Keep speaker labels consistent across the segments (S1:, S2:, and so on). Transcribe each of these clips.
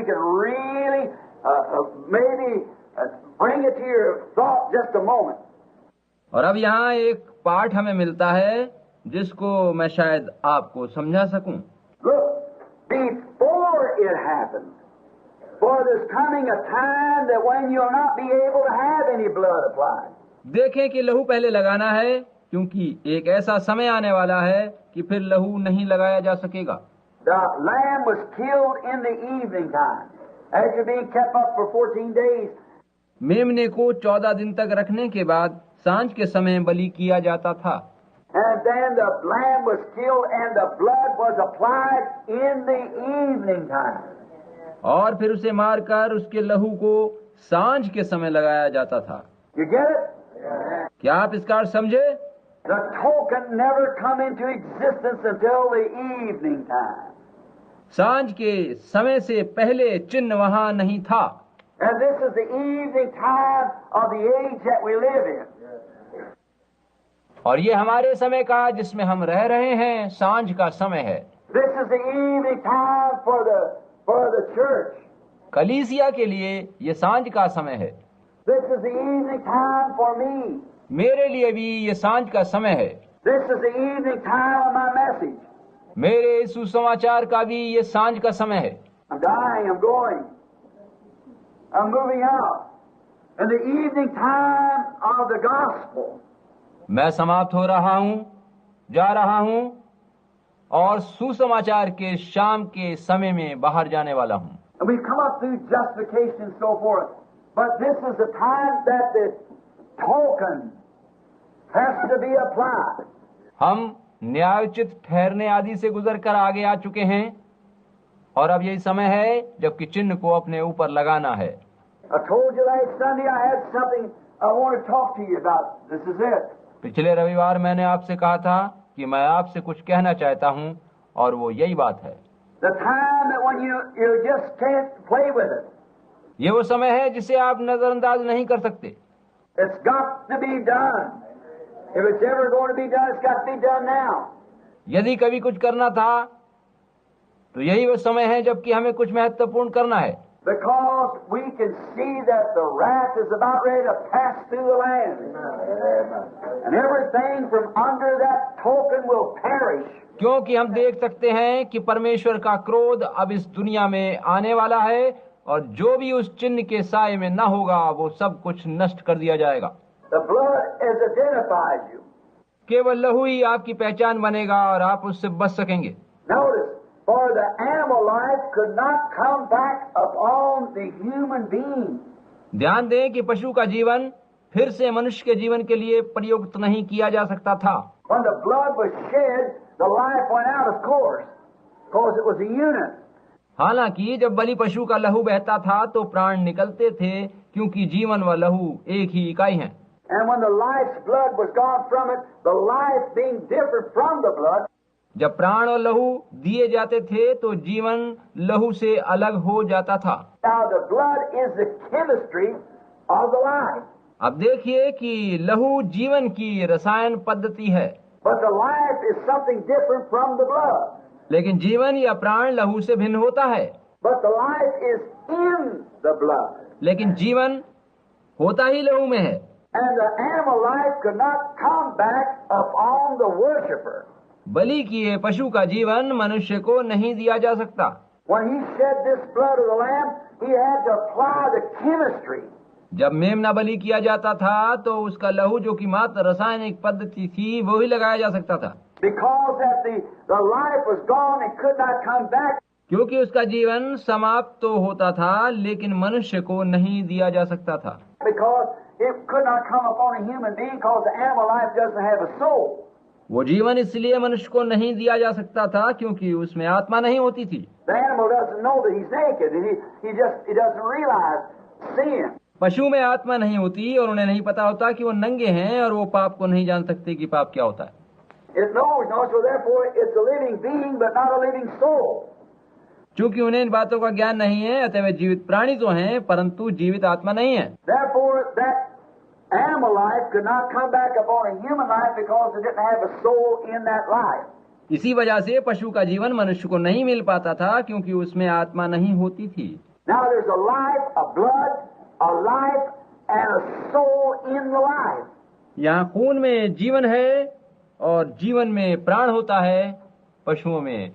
S1: we can really maybe bring it to your thought just a moment.
S2: और अब यहाँ एक पाठ हमें मिलता है जिसको मैं शायद आपको समझा सकूं।
S1: Look, before it happens, for there's coming a time that when you'll not be able to have any blood applied.
S2: देखें कि लहू पहले लगाना है, क्योंकि एक ऐसा समय आने वाला है कि फिर लहू नहीं लगाया जा सकेगा।
S1: The lamb was killed in the evening time, after being kept up for 14 days.
S2: मेमने को 14 दिन तक रखने के बाद सांझ के समय बलि किया जाता था।
S1: And then the lamb was killed and the blood was applied in the evening time.
S2: और फिर उसे मारकर उसके लहू को सांझ के समय लगाया जाता था।
S1: You get it?
S2: क्या आप इसका अर्थ समझे?
S1: The token never come into existence until the evening time.
S2: सांझ के समय से पहले चिन्ह वहां नहीं था।
S1: And this is the evening time of the age that we live in.
S2: और ये हमारे समय का जिसमें हम रह रहे हैं सांझ का समय है।
S1: This is the evening time for the church.
S2: कलीसिया के लिए ये सांझ का समय है।
S1: This is the evening time for me.
S2: मेरे लिए भी ये सांझ का समय है।
S1: This is the evening time of my message.
S2: मेरे सुसमाचार का भी ये सांझ का समय है।
S1: I'm dying, I'm going. I'm moving out. And the evening time of the gospel.
S2: मैं समाप्त हो रहा हूँ, जा रहा हूँ और सुसमाचार के शाम के समय में बाहर जाने वाला हूँ।
S1: And we've come up through justification and so forth. But this is the time that the token has to be applied.
S2: हम न्यायोचित ठहरने आदि से गुजर कर आगे आ चुके हैं और अब यही समय है जबकि चिन्ह को अपने ऊपर लगाना है।
S1: I told you last Sunday I had something I want to talk to you about. This is it.
S2: पिछले रविवार मैंने आपसे कहा था कि मैं आपसे कुछ कहना चाहता हूं और वो यही बात है।
S1: The time that when you just can't play with it.
S2: ये वो समय है जिसे आप नजरअंदाज नहीं कर सकते।
S1: It's got to be done. If it's ever going to be done, it's got to be done now.
S2: यदि कभी कुछ करना था तो yही वो समय है जबकि हमें कुछ महत्वपूर्ण करना है।
S1: Because we can see that the wrath is about ready to pass through the land. And everything from under that token will perish.
S2: क्योंकि हम देख सकते हैं कि परमेश्वर का क्रोध अब इस दुनिया में आने वाला है और जो भी उस चिन्ह के साये में न होगा वो सब कुछ नष्ट कर दिया जाएगा।
S1: The blood has identified you.
S2: केवल लहू ही आपकी पहचान बनेगा और आप उससे बच सकेंगे।
S1: Notice, for the animal life could not come back upon the human being.
S2: ध्यान दें कि पशु का जीवन फिर से मनुष्य के जीवन के लिए प्रयुक्त नहीं किया जा सकता था।
S1: When the blood was shed, the life went out, of course, because it was a unit.
S2: हालांकि जब बलि पशु का लहू बहता था तो प्राण निकलते थे क्योंकि जीवन व लहू एक ही इकाई हैं।
S1: And when the life's blood was gone from it, the life being different from the blood,
S2: जब प्राण और लहू दिए जाते थे तो जीवन लहू से अलग हो जाता था।
S1: now the blood is the chemistry of the life.
S2: अब देखिए कि लहू जीवन की रसायन पद्धति है,
S1: But the life is something different from the blood.
S2: लेकिन जीवन या प्राण लहू से भिन्न होता है।
S1: But the life is in the blood.
S2: लेकिन जीवन होता ही लहू में है।
S1: And the animal life could not come back upon the worshipper.
S2: बलि किए पशु का जीवन मनुष्य को नहीं दिया जा सकता।
S1: When he shed this blood of the lamb, he had to apply the chemistry.
S2: जब मेमना बलि किया जाता था तो उसका लहू जो कि मात्र रासायनिक पद्धति थी वो ही लगाया जा सकता था।
S1: Because that the life was gone and could not come back.
S2: क्योंकि उसका जीवन समाप्त तो होता था लेकिन मनुष्य को नहीं दिया जा सकता था।
S1: Because it could not come upon a human being because the animal life doesn't have a soul.
S2: वो जीवन इसलिए मनुष्य को नहीं दिया जा सकता था क्योंकि उसमें आत्मा नहीं होती थी।
S1: The animal doesn't know that he's naked, and he doesn't realize sin.
S2: पशु में आत्मा नहीं होती और उन्हें नहीं पता होता कि वो नंगे हैं और वो पाप को नहीं जान सकते कि पाप क्या होता है।
S1: It knows, so therefore it's a living being but not a living soul.
S2: चूंकि उन्हें इन बातों का ज्ञान नहीं है अतः वे जीवित प्राणी तो हैं परंतु जीवित आत्मा नहीं है।
S1: Therefore that animal life could not come back upon a human life because it didn't have a soul in that life.
S2: इसी वजह से पशु का जीवन मनुष्य को नहीं मिल पाता था क्योंकि उसमें आत्मा नहीं होती थी।
S1: Now there's a life, a blood, a life, and a soul in the life.
S2: यहाँ खून में जीवन है और जीवन में प्राण होता है, पशुओं में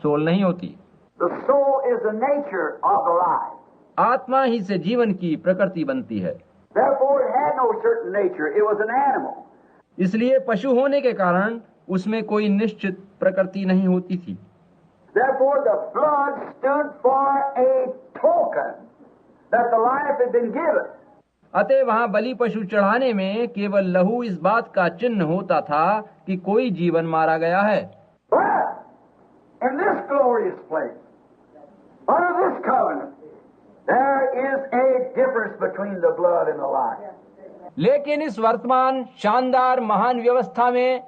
S2: सोल नहीं होती।
S1: The soul is the nature of the life.
S2: आत्मा ही से जीवन की प्रकृति बनती है।
S1: Therefore it had no certain nature. It was an animal.
S2: इसलिए पशु होने के कारण उसमें कोई निश्चित प्रकृति नहीं होती थी।
S1: Therefore the blood stood for a token that the life had been given.
S2: अतः वहाँ बलि पशु चढ़ाने में केवल लहू इस बात का चिन्ह होता था कि कोई जीवन मारा गया है।
S1: But in this glorious place, under this covenant, there is a difference between the blood and the life.
S2: लेकिन इस वर्तमान शानदार महान व्यवस्था में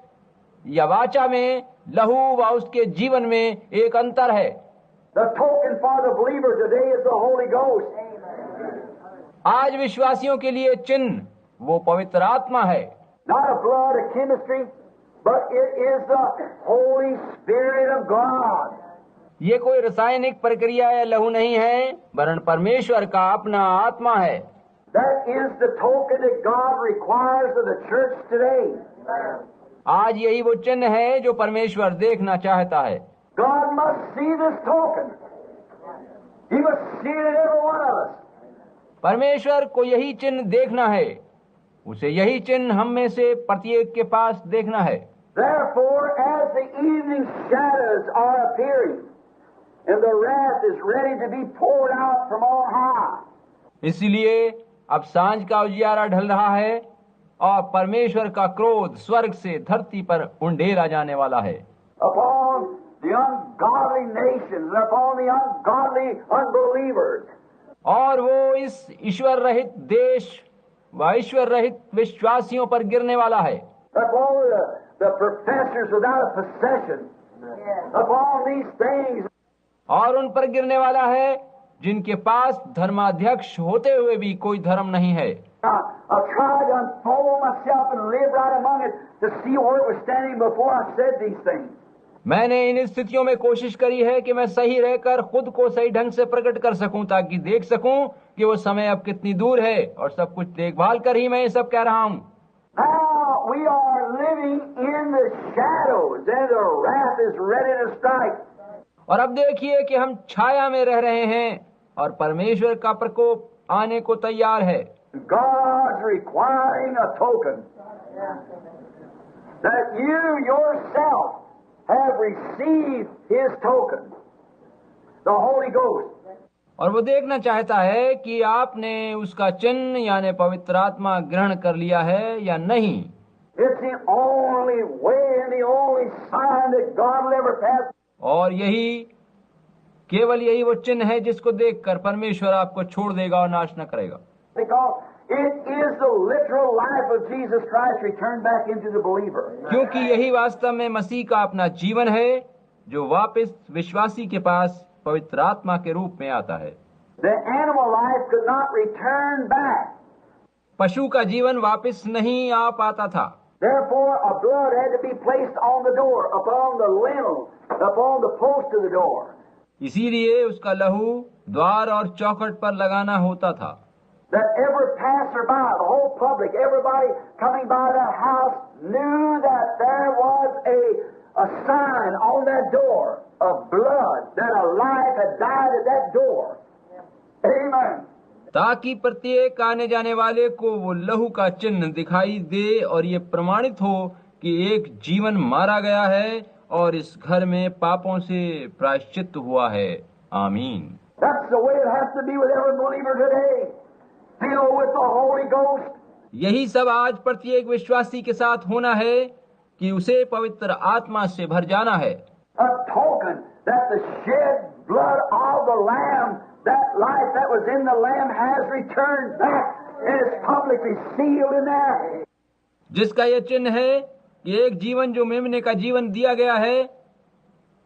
S2: या वाचा में लहू व उसके जीवन में एक अंतर है।
S1: The token for the believer today is the Holy Ghost.
S2: आज विश्वासियों के लिए चिन्ह वो पवित्र आत्मा है।
S1: Not a blood, a chemistry, but it is the Holy Spirit of God.
S2: ये कोई रासायनिक प्रक्रिया या लहू नहीं है, वरन परमेश्वर का अपना आत्मा है।
S1: That is the token that God requires of the church today.
S2: आज यही वो चिन्ह है जो परमेश्वर देखना चाहता है।
S1: God must see this token. He must see it in every one of us.
S2: परमेश्वर को यही चिन्ह देखना है, उसे यही चिन्ह हम में से प्रत्येक के पास देखना है।
S1: Therefore, as the evening shadows are appearing, and the wrath is ready to be poured out from on high.
S2: इसलिए अब सांझ का उजियारा ढल रहा है और परमेश्वर का क्रोध स्वर्ग से धरती पर उंडेला जाने वाला है।
S1: Upon the ungodly nations, and upon the ungodly unbelievers.
S2: और वो इस ईश्वर रहित देश व ईश्वर रहित विश्वासियों पर गिरने वाला है।
S1: Upon the professors without a possession. Upon these things.
S2: और उन पर गिरने वाला है जिनके पास धर्माध्यक्ष होते हुए भी कोई धर्म नहीं है।
S1: I've tried to unfold myself and live right among it to see where it was standing before I said these things.
S2: मैंने इन स्थितियों में कोशिश करी है कि मैं सही रहकर खुद को सही ढंग से प्रकट कर सकूं, ताकि देख सकूं कि वो समय अब कितनी दूर है, और सब कुछ देखभाल कर ही मैं ये सब कह रहा हूं।
S1: Now we are living in the shadows and the wrath is ready to strike.
S2: और अब देखिए कि हम छाया में रह रहे हैं और परमेश्वर का प्रकोप आने को तैयार है।
S1: God's requiring a token that you yourself have received His token, the Holy Ghost.
S2: और वो देखना चाहता है कि आपने उसका चिन्ह यानी पवित्र आत्मा ग्रहण कर लिया है या नहीं।
S1: It's the only way and the only sign that God will ever pass.
S2: और केवल यही वो चिन्ह है जिसको देखकर परमेश्वर आपको छोड़ देगा और नाश न करेगा।
S1: Because it is the literal life of Jesus Christ returned back into the believer.
S2: क्योंकि यही वास्तव में मसीह का अपना जीवन है जो वापस विश्वासी के पास पवित्र आत्मा के रूप में आता है।
S1: The animal life could not return back.
S2: पशु का जीवन वापस नहीं आ पाता था।
S1: Therefore, a blood had to be placed on the door, upon the lintel, upon the post of the door.
S2: इसीलिए उसका लहू द्वार और चौखट पर लगाना होता था।
S1: That every passerby, the whole public, everybody coming by the house knew that there was a sign on that door of blood, that a life had died at that door. Amen.
S2: ताकि प्रत्येक आने जाने वाले को वो लहू का चिन्ह दिखाई दे और ये प्रमाणित हो कि एक जीवन मारा गया है और इस घर में पापों से प्रायश्चित हुआ है। आमीन।
S1: That's the way it has to be with every believer today. Filled with the Holy Ghost.
S2: यही सब आज प्रत्येक विश्वासी के साथ होना है कि उसे पवित्र आत्मा से भर जाना है।
S1: A token that the shed blood of the Lamb, that life that was in the Lamb has returned back and is publicly sealed in there.
S2: जिसका यह चिन्ह है कि एक जीवन जो मेमने का जीवन दिया गया है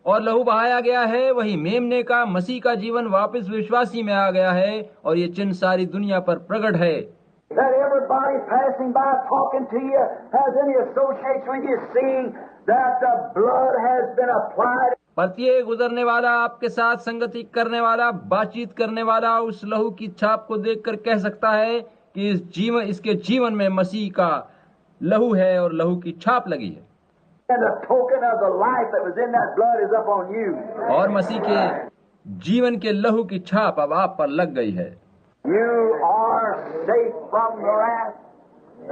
S2: और लहू बहाया गया है, वही मेमने का मसीह का जीवन वापस विश्वासी में आ गया है और ये चिन्ह सारी दुनिया पर प्रकट है।
S1: That everybody passing by talking to you has any association with you, seeing that the blood has been applied.
S2: प्रत्येक गुजरने वाला, आपके साथ संगति करने वाला, बातचीत करने वाला उस लहू की छाप को देखकर कह सकता है कि इसके जीवन में मसीह का लहू है और लहू की छाप लगी है।
S1: And the token of the life that was in that blood is up on you.
S2: और मसीह के जीवन के लहू की छाप अब आप पर लग गई है।
S1: You are safe from the wrath.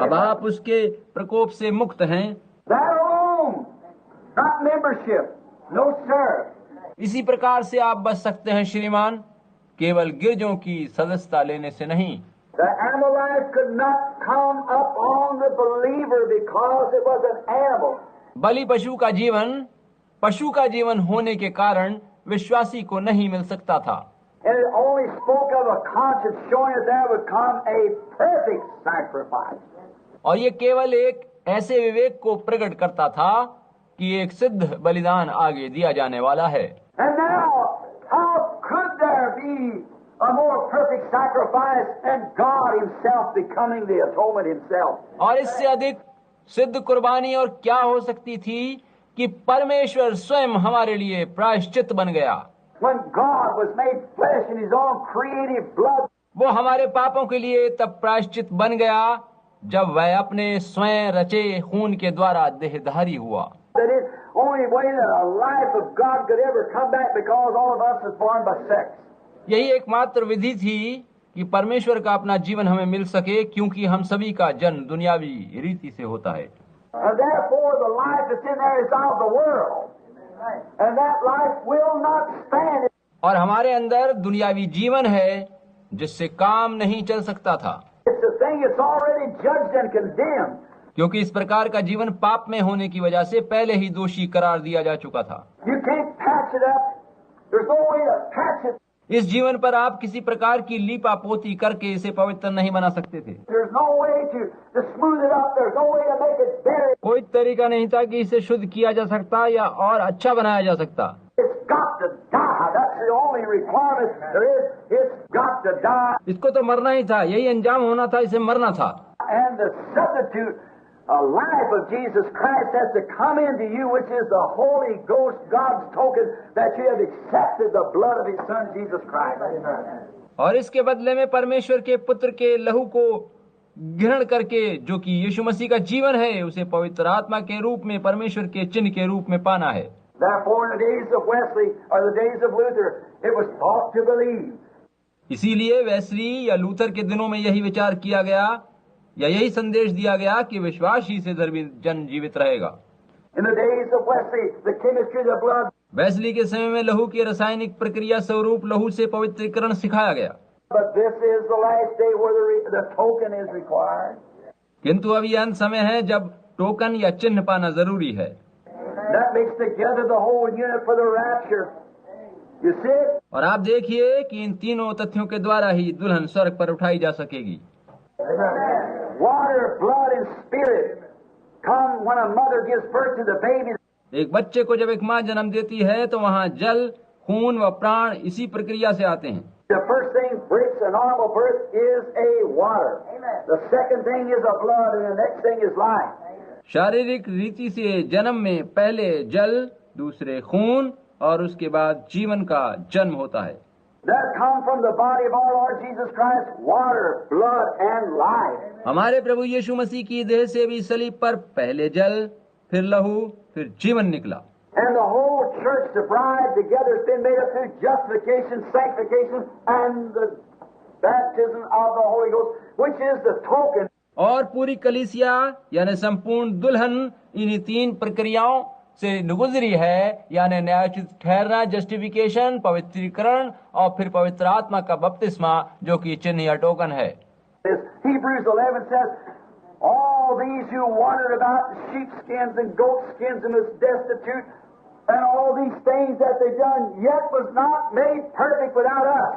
S2: अब आप उसके प्रकोप से मुक्त हैं।
S1: That alone, not membership. No, sir.
S2: इसी प्रकार से आप बच सकते हैं श्रीमान, केवल गिरजों की सदस्यता लेने से नहीं।
S1: The animal life could not come up on the believer because it was an animal.
S2: बलि पशु का जीवन होने के कारण विश्वासी को नहीं मिल सकता था।
S1: And it only spoke of a conscience showing that there would come a perfect sacrifice.
S2: और ये केवल एक ऐसे विवेक को प्रकट करता था कि एक सिद्ध बलिदान आगे दिया जाने वाला है।
S1: And now, how could there be a more perfect sacrifice than God Himself becoming the atonement Himself?
S2: और इससे अधिक सिद्ध कुर्बानी और क्या हो सकती थी कि परमेश्वर स्वयं हमारे लिए प्रायश्चित बन गया।
S1: When God was made flesh in His own creative blood,
S2: वो हमारे पापों के लिए तब प्रायश्चित बन गया जब वह अपने स्वयं रचे खून के द्वारा देहधारी हुआ।
S1: that is only way that a life of God could ever come back because all of us is born by sex.
S2: यही एकमात्र विधि थी कि परमेश्वर का अपना जीवन हमें मिल सके, क्योंकि हम सभी का जन्म दुनियावी रीति से होता है।
S1: And therefore the life that's in there is of the world. And that life will not stand.
S2: और हमारे अंदर दुनियावी जीवन है जिससे काम नहीं चल सकता था,
S1: It's a thing that's already judged and condemned.
S2: क्योंकि इस प्रकार का जीवन पाप में होने की वजह से पहले ही दोषी करार दिया जा चुका था।
S1: You can't patch it up. There's no way to patch it.
S2: इस जीवन पर आप किसी प्रकार की लीपा पोती करके इसे पवित्र नहीं बना सकते थे।
S1: There's no way to smooth it up. There's no way to make it better.
S2: कोई तरीका नहीं था कि इसे शुद्ध किया जा सकता या और अच्छा बनाया जा सकता।
S1: It's got to die. That's the only requirement there is. It's got to die.
S2: इसको तो मरना ही था, यही अंजाम होना था, इसे मरना था।
S1: And the substitute life of Jesus Christ has to come into you, which is the Holy Ghost, God's token that you have accepted the blood of His Son Jesus Christ.
S2: और इसके बदले में परमेश्वर के पुत्र के लहू को ग्रहण करके, जो कि यीशु मसीह का जीवन है, उसे पवित्र आत्मा के रूप में परमेश्वर के चिन्ह के रूप में पाना है।
S1: Therefore, in the days of Wesley or the days of Luther, it was taught to believe.
S2: इसीलिए वेस्ली या लूथर के दिनों में यही विचार किया गया या यही संदेश दिया गया कि विश्वास ही से धर्मी जन जीवित रहेगा।
S1: In the days of Wesley, the chemistry of the blood.
S2: Wesley के समय में लहू की रासायनिक प्रक्रिया स्वरूप लहू से पवित्रीकरण सिखाया गया।
S1: But this is the last day where the token is required.
S2: किंतु अब यह अंत समय है जब टोकन या चिन्ह पाना जरूरी है।
S1: That makes together the whole unit for the rapture. You see it?
S2: और आप देखिए कि इन तीनों तथ्यों के द्वारा ही दुल्हन स्वर्ग पर उठाई जा सकेगी।
S1: Water, blood, and spirit come when a mother gives birth to the baby.
S2: एक बच्चे को जब एक माँ जन्म देती है तो वहाँ जल, खून व प्राण इसी प्रक्रिया से आते हैं।
S1: The first thing breaks a normal birth is a water. The second thing is a blood, and the next thing is life.
S2: शारीरिक रीति से जन्म में पहले जल, दूसरे खून और उसके बाद जीवन का जन्म होता है।
S1: That come from the body of our Lord Jesus Christ, water, blood, and life.
S2: हमारे प्रभु यीशु मसीह की देह से भी सलीब पर पहले जल, फिर लहू, फिर जीवन निकला।
S1: And the whole church, the bride together, has been made up through justification, sanctification, and the baptism of the Holy Ghost, which is the token.
S2: और पूरी कलीसिया यानी संपूर्ण दुल्हन इन्हीं तीन प्रक्रियाओं से गुजरी है, यानी न्यायोचित ठहरना, जस्टिफिकेशन, पवित्रीकरण और फिर पवित्र आत्मा का बपतिस्मा, जो कि चिन्ह या टोकन है।
S1: Hebrews 11 says, all these who wandered about in sheepskins and goatskins and was destitute, and all these things that they done, yet was not made perfect without us.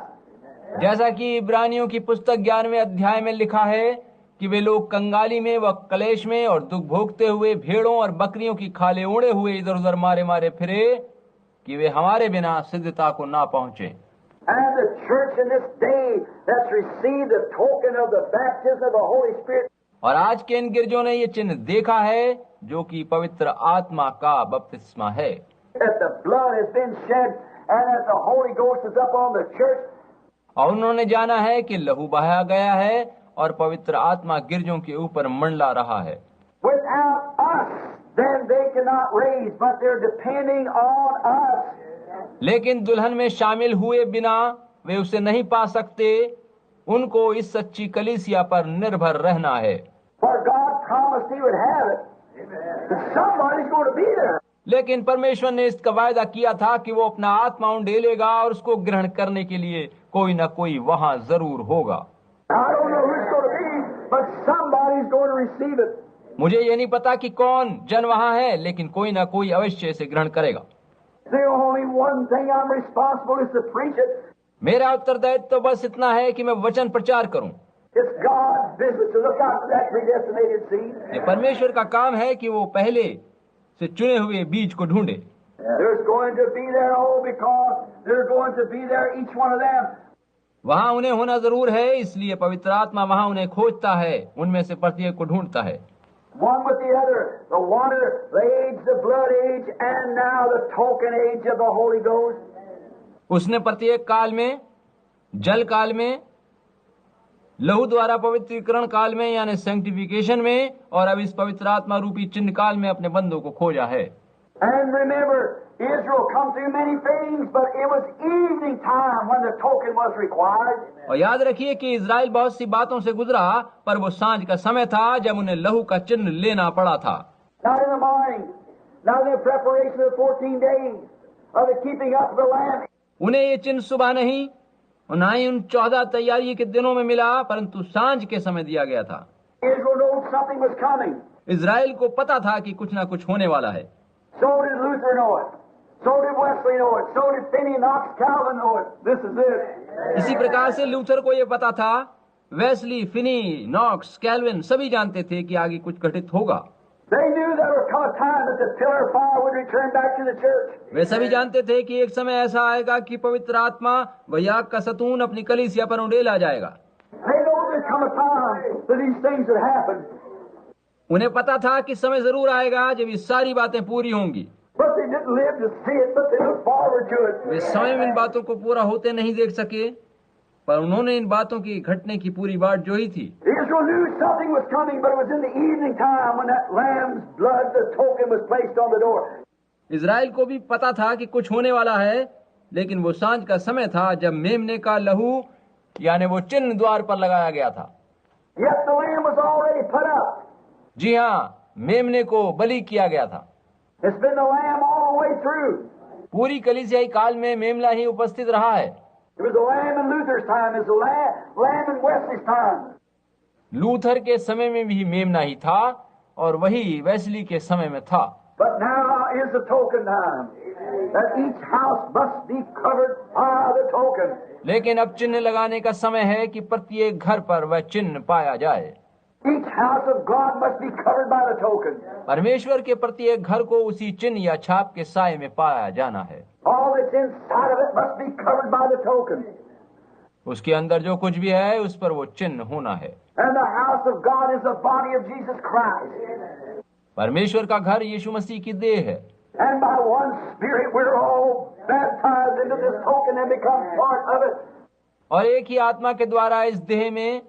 S2: जैसा कि इब्रानियों की पुस्तक 11वें अध्याय में लिखा है कि वे लोग कंगाली में व कलेश में और दुख भोगते हुए भेड़ों और बकरियों की खाले ओढ़े हुए इधर उधर मारे मारे फिरे कि वे हमारे बिना सिद्धता को ना पहुंचे।
S1: And the church in this day that's received the token of the baptism of the Holy Spirit.
S2: और आज के इन गिरजों ने ये चिन्ह देखा है जो कि पवित्र आत्मा का बपतिस्मा है।
S1: that the blood has been shed and that the Holy Ghost is up on the church.
S2: और उन्होंने जाना है कि लहू बहाया गया है और पवित्र आत्मा गिरजों के ऊपर मंडला रहा है।
S1: Without us, then they cannot raise, but they're depending on us.
S2: लेकिन दुल्हन में शामिल हुए बिना वे उसे नहीं पा सकते, उनको इस सच्ची कलीसिया पर निर्भर रहना है।
S1: For God promised He would have it. And somebody's going to be there.
S2: लेकिन परमेश्वर ने इसका वायदा किया था कि वो अपना आत्मा उंडेलेगा और उसको ग्रहण करने के लिए कोई ना कोई वहां जरूर होगा।
S1: I don't know who it's going to be, but somebody's going to receive it.
S2: मुझे ये नहीं पता कि कौन जन वहां है, लेकिन कोई ना कोई अवश्य इसे ग्रहण करेगा।
S1: The only one thing I'm responsible is to preach it.
S2: मेरा उत्तरदायित्व तो बस इतना है कि मैं वचन प्रचार करूं।
S1: It's God's business to look out for that predestinated seed.
S2: ये परमेश्वर का काम है कि वो पहले से चुने हुए बीज को ढूंढे।
S1: There's going to be there, oh, because they're going to be there, each one of them.
S2: वहां उन्हें होना जरूर है, इसलिए पवित्र आत्मा वहां उन्हें खोजता है, उनमें से प्रत्येक को ढूंढता है।
S1: One with the other, the water, the age, the blood age, and now the token age of the Holy Ghost.
S2: उसने प्रत्येक काल में, जल काल में, लहू द्वारा पवित्रीकरण काल में यानी सैंक्टिफिकेशन में, और अब इस पवित्र आत्मा रूपी चिन्ह काल में अपने बंदों को खोजा है।
S1: And remember, Israel come through many things, but it was evening time when the token was required.
S2: और याद रखिए कि इजराइल बहुत सी बातों से गुजरा, पर वो सांझ का समय था जब उन्हें लहू का चिन्ह लेना पड़ा था।
S1: Not in the morning, not in the preparation of the 14 days of the keeping up of the lamb.
S2: उन्हें ये चिन्ह सुबह नहीं और ना ही उन 14 तैयारी के दिनों में मिला, परंतु सांझ के समय दिया गया था।
S1: Israel knew something was coming.
S2: Israel को पता था कि कुछ ना कुछ होने वाला है।
S1: So did Luther know it. So did Wesley know it. So did Finney, Knox, Calvin know it. This is it.
S2: इसी प्रकार से लूथर को यह पता था, वेस्ली, फिनी, नॉक्स, कैल्विन सभी जानते थे कि आगे कुछ घटित होगा।
S1: They knew there would come a time that the pillar of fire would return back to the church.
S2: वे सभी जानते थे कि एक समय ऐसा आएगा कि पवित्र आत्मा व याग का सतून अपनी कलीसिया पर उंडेला जाएगा।
S1: They know there'd come a time that these things would happen.
S2: उन्हें पता था कि समय जरूर आएगा जब ये सारी बातें पूरी होंगी,
S1: But they didn't live to see it, but they looked forward to it.
S2: वे समय में इन बातों को पूरा होते नहीं देख सके, पर उन्होंने इन बातों की घटने की पूरी बात जोई थी।
S1: Israel knew something was coming, but it was in the evening time when that lamb's blood, the token, was placed on the door.
S2: Israel को भी पता था कि कुछ होने वाला है, लेकिन वो सांझ का समय था जब मेमने का लहू यानी वो चिन्ह द्वार पर लगाया गया था।
S1: Yet the lamb was already put up.
S2: जी हाँ, मेमने को बलि किया गया था।
S1: It's been the lamb all the way through.
S2: पूरी कलीसियाई काल में मेमना ही उपस्थित रहा है।
S1: It was the lamb in Luther's time. It's the lamb in Wesley's time.
S2: Luther के समय में भी मेमना ही था और वही वेस्ली के समय में था।
S1: But now is the token time that each house must be covered by the token.
S2: लेकिन अब चिन्ह लगाने का समय है कि प्रत्येक घर पर वह चिन्ह पाया जाए।
S1: Each house of God must be covered by the token.
S2: परमेश्वर के प्रत्येक घर को उसी चिन्ह या छाप के साए में पाया जाना है।
S1: All that's inside of it must be covered by the token.
S2: उसके अंदर जो कुछ भी है उस पर वो चिन्ह होना है।
S1: And the house of God is the body of Jesus Christ.
S2: परमेश्वर का घर यीशु मसीह की देह है।
S1: And by one Spirit we're all baptized into this token and become part of it.
S2: और एक ही आत्मा के द्वारा इस देह में,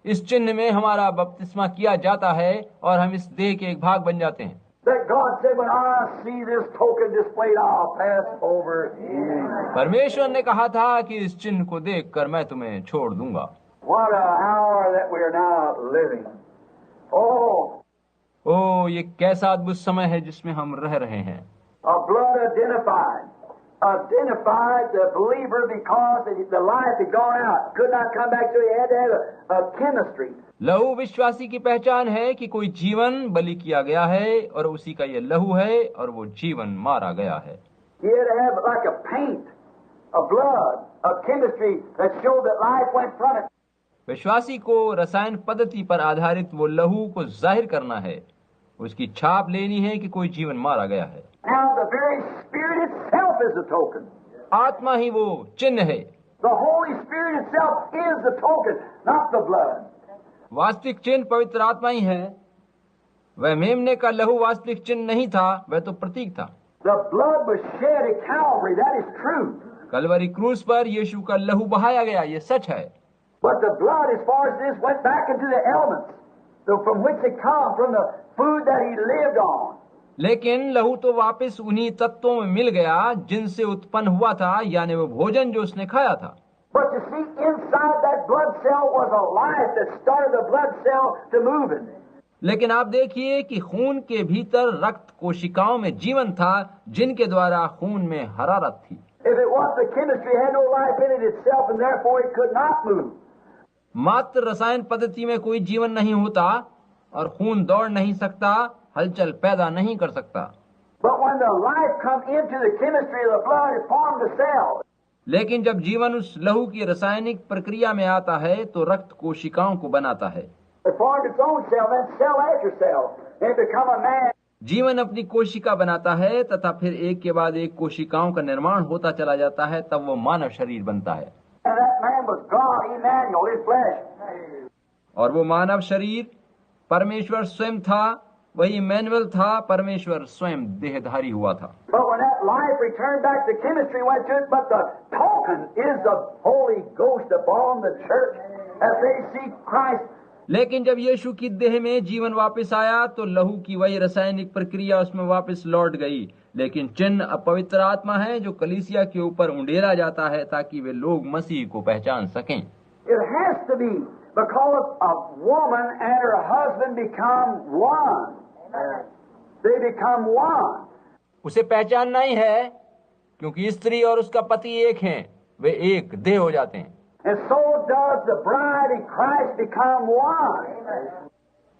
S2: इस चिन्ह में हमारा बपतिस्मा किया जाता है और हम इस देह के एक भाग बन जाते हैं।
S1: That God said, when I see this token displayed, I'll pass over you.
S2: परमेश्वर ने कहा था कि इस चिन्ह को देखकर मैं तुम्हें छोड़ दूंगा।
S1: What an hour that we are now living. Oh,
S2: ये कैसा अद्भुत समय है जिसमें हम रह रहे हैं।
S1: a blood identified the believer because the life had gone out, could not come back, so he had to have a chemistry.
S2: लहू विश्वासी की पहचान है कि कोई जीवन बलि किया गया है और उसी का ये लहू है और वो जीवन मारा गया है।
S1: He had to have like a paint, a blood, a chemistry that showed that life went from it.
S2: विश्वासी को रसायन पद्धति पर आधारित वो लहू को जाहिर करना है, उसकी छाप लेनी है कि कोई जीवन मारा गया है।
S1: Now the very Spirit itself is the token.
S2: आत्मा ही वो चिन्ह है।
S1: The Holy Spirit itself is the token, not the blood.
S2: वास्तविक चिन्ह पवित्र आत्मा ही है। वह मेमने का लहू वास्तविक चिन्ह नहीं था, वह तो प्रतीक था।
S1: The blood was shed at Calvary, that is true.
S2: Kalvari क्रूस पर यीशु का लहू बहाया गया, ये सच है।
S1: But the blood, as far as this, went back into the elements, so from which it come, from the food that he lived on.
S2: लेकिन लहू तो वापस उन्हीं तत्वों में मिल गया जिनसे उत्पन्न हुआ था, यानी वो भोजन जो उसने खाया था।
S1: But you see, inside that blood cell was a life that started the blood cell to moving.
S2: लेकिन आप देखिए कि खून के भीतर रक्त कोशिकाओं में जीवन था, जिनके द्वारा खून में हरारत थी।
S1: If it was the chemistry, it had no life in it itself, and therefore it could not move.
S2: मात्र रसायन पद्धति में कोई जीवन नहीं होता और खून दौड़ नहीं सकता, हलचल पैदा नहीं कर सकता।
S1: But when the life come into the chemistry of the blood, it formed a cell.
S2: लेकिन जब जीवन उस लहू की रासायनिक प्रक्रिया में आता है तो रक्त कोशिकाओं को बनाता है।
S1: It formed its own cell, then cell after cell, and become a man.
S2: जीवन अपनी कोशिका बनाता है तथा फिर एक के बाद एक कोशिकाओं का निर्माण होता चला जाता है, तब वो मानव शरीर बनता है।
S1: And that man was God, Emmanuel, his flesh.
S2: और वो मानव शरीर परमेश्वर स्वयं था, वही इमैनुअल था, परमेश्वर स्वयं देहधारी हुआ था।
S1: But when that life returned back, the chemistry went to it, but the token is the Holy Ghost upon the church as they see Christ.
S2: लेकिन जब यीशु की देह में जीवन वापस आया तो लहू की वही रासायनिक प्रक्रिया उसमें वापस लौट गई, लेकिन चिन्ह अब पवित्र आत्मा है जो कलीसिया के ऊपर उंडेला जाता है ताकि वे लोग मसीह को पहचान सकें।
S1: It has to be because a woman and her husband become one. They become one.
S2: उसे पहचानना ही है क्योंकि स्त्री और उसका पति एक हैं, वे एक देह हो जाते हैं।
S1: And so does the bride and Christ become one.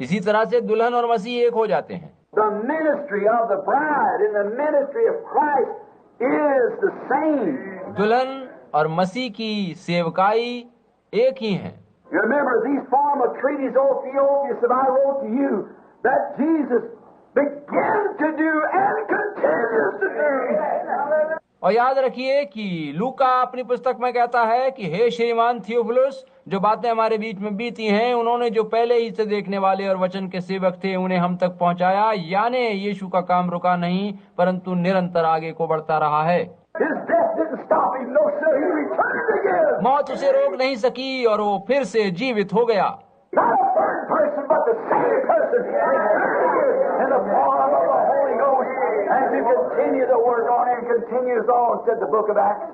S2: इसी तरह से दुल्हन और मसीह एक हो जाते हैं।
S1: The ministry of the bride and the ministry of Christ is the same.
S2: दुल्हन और मसीह की सेवकाई एक ही है।
S1: You remember these form of treaties, O Theophilus, that I wrote to you, that Jesus began to do and continues to do.
S2: और याद रखिए कि लूका अपनी पुस्तक में कहता है कि हे श्रीमान थियोफिलुस, जो बातें हमारे बीच में बीती हैं, उन्होंने जो पहले ही से देखने वाले और वचन के सेवक थे उन्हें हम तक पहुंचाया, यानी यीशु का काम रुका नहीं परंतु निरंतर आगे को बढ़ता रहा है।
S1: His death didn't stop him, no sir, he returned again.
S2: मौत उसे रोक नहीं सकी और वो फिर से जीवित हो गया।
S1: Not a third person, but the same person returned again in the form of the Holy Ghost, and to continue the work on and continues on, said the book of Acts.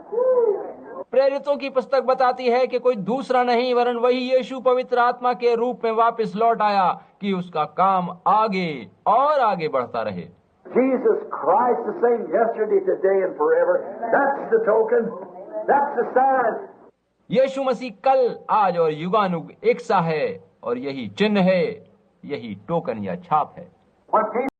S2: प्रेरितों की पुस्तक बताती है कि कोई दूसरा नहीं वरन वही यीशु पवित्र आत्मा के रूप में वापस लौट आया कि उसका काम आगे और आगे बढ़ता रहे।
S1: Jesus Christ the same yesterday, today, and forever. That's the token. That's the sign.
S2: यीशु मसीह कल, आज और युगानुग एक सा है और यही चिन्ह है, यही टोकन या छाप है।
S1: When people